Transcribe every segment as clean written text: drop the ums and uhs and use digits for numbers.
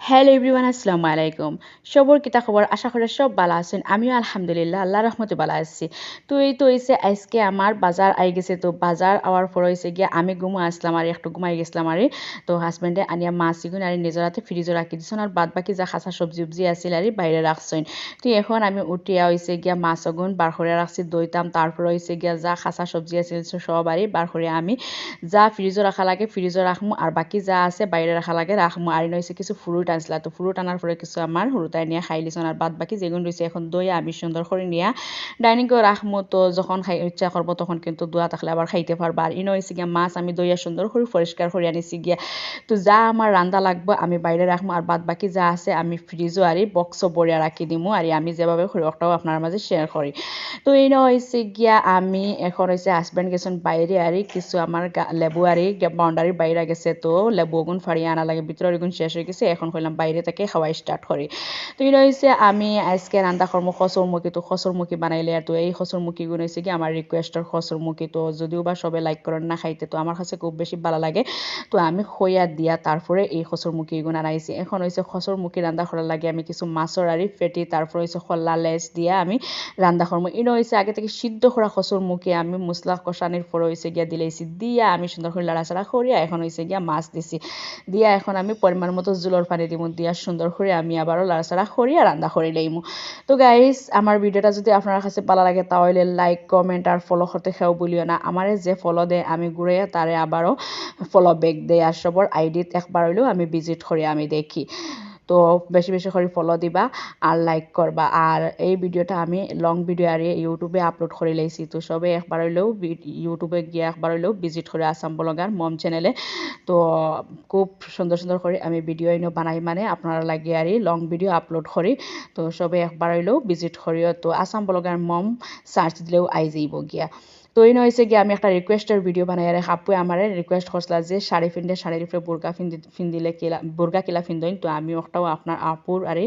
hello everyone আসসালামু আলাইকুম সবর কিতা খবর আশা করি সব ভালো আছেন আমিও আলহামদুলিল্লাহ আল্লাহর রহমতে ভালো আছি তো এই তো হইছে আজকে আমার বাজার আই গেছে তো বাজার আওয়ার পর হইছে গিয়া আমি ঘুমো আসলাম আর একটু ঘুমাই গেছিলাম আর তো হাজবেন্ডে আনিয়া মাছ ইগুন আর নিজের হাতে ফ্রিজে রাখি দিছেন আর বাদ বাকি যা খাসা সবজি উবজি আছিল আর বাইরে রাখছেন তো এখন আমি উঠিয়া হইছে গিয়া মাছ অগুন বার করে রাখছি দইতাম তারপর হইছে গিয়া যা খাসা সবজি আছিল সব আর বার করে আমি যা ফ্রিজে রাখা লাগে ফ্রিজে রাখমু আর বাকি যা আছে বাইরে রাখা লাগে রাখমু আর হইছে কিছু ফ্রুট আনছিলা তো ফ্রুট আনার পরে কিছু আমার হুরুতাই নিয়ে খাই লিছন আর বাদ বাকি যেগুন রয়েছে এখন দই আমি সুন্দর করে নিয়ে ডাইনিং করে রাখমু তো যখন খাই ইচ্ছা করবো তখন কিন্তু দোয়া থাকলে আবার খাইতে পারবা আর ইনো হয়েছে গিয়া মাছ আমি দইয়া সুন্দর করে পরিষ্কার করে আনিছি গিয়া তো যা আমার রান্দা লাগবে আমি বাইরে রাখবো আর বাদ বাকি যা আছে আমি ফ্রিজও আর বক্সও বড়িয়া রাখি দিমু আর আমি যেভাবে করি ওটাও আপনার মাঝে শেয়ার করি তো এই হয়েছে গিয়া আমি এখন হয়েছে হাজব্যান্ড গেছেন বাইরে আর কিছু আমার লেবু আর বাউন্ডারির বাইরে গেছে তো লেবু গুণ ফাড়িয়ে আনা লাগে ভিতরে গুণ শেষ হয়ে গেছে এখন কইলাম বাইরে থেকে খাওয়া স্টার্ট করি তো এটা হয়েছে আমি আজকে রান্না করবো খসরমুখী তো খসরমুখী বানাইলে আর তো এই খসরমুখী গুণ হয়েছে কি আমার রিকোয়েস্টের খসরমুখী তো যদিও বা সবাই লাইক করেন না খাইতে তো আমার কাছে খুব বেশি ভালো লাগে তো আমি খইয়া দিয়া তারপরে এই খসরমুখী গুণ আনাইছি এখন হয়েছে খসরমুখী রান্না করার লাগে আমি কিছু মাছর আর ফেটি তারপর হয়েছে খল্লা লেস দিয়া আমি রান্না করবো ইনো হয়েছে আগে থেকে সিদ্ধ করা খসরমুখী আমি মশলা কষানির পরে হয়েছে গিয়া দিলেছি দিয়া আমি সুন্দর করে লাড়াচাড়া করিয়া এখন হয়েছে গিয়া মাছ দিছি দিয়া এখন আমি পরিমাণ মতো জুলোর পানি দিব দিয়া সুন্দর করে আমি আবারও লাড়াচাড়া করিয়া রান্না করে লইমু তো গাইস আমার ভিডিওটা যদি আপনার কাছে ভালো লাগে তাহলে লাইক কমেন্ট আর ফলো করতে খেও বলিও না আমারে যে ফলো দেয় আমি ঘুরে তারে আবারও ফলো ব্যাক দেয় আর সবর আইডিত একবার হইলেও আমি ভিজিট করে আমি দেখি তো বেশি বেশি করে ফলো দিবা আর লাইক করবা আর এই ভিডিওটা আমি লং ভিডিও আর ইউটিউবে আপলোড করে লাইছি তো সবে একবার হইলেও ইউটিউবে গিয়ে একবার হইলেও ভিজিট করে আসাম ব্লগার মম চ্যানেলে তো খুব সুন্দর সুন্দর করে আমি ভিডিও এনে বানাই মানে আপনারা লাগে আর লং ভিডিও আপলোড করি তো সবে একবার হইলেও ভিজিট করিও তো আসাম ব্লগার মম সার্চ দিলেও আই যাইব গিয়া তো এই হয়েছে গিয়ে আমি একটা রিকোয়েস্টের ভিডিও বানাই আর আপুয়ে আমার রিকোয়েস্ট করছিলা যে শাড়ি ফিনলে শাড়ির উপরে বোরকা ফিন্দিলে কিলা বোরকা কিলা ফিন্দইন তো আমি ওটাও আপনার আপুর আর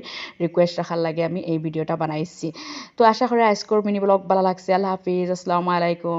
রিকোয়েস্ট রাখার লাগে আমি এই ভিডিওটা বানাইছি তো আশা করি আজকের মিনি ব্লগ ভালো লাগছে আল্লাহ হাফিজ আসসালামু আলাইকুম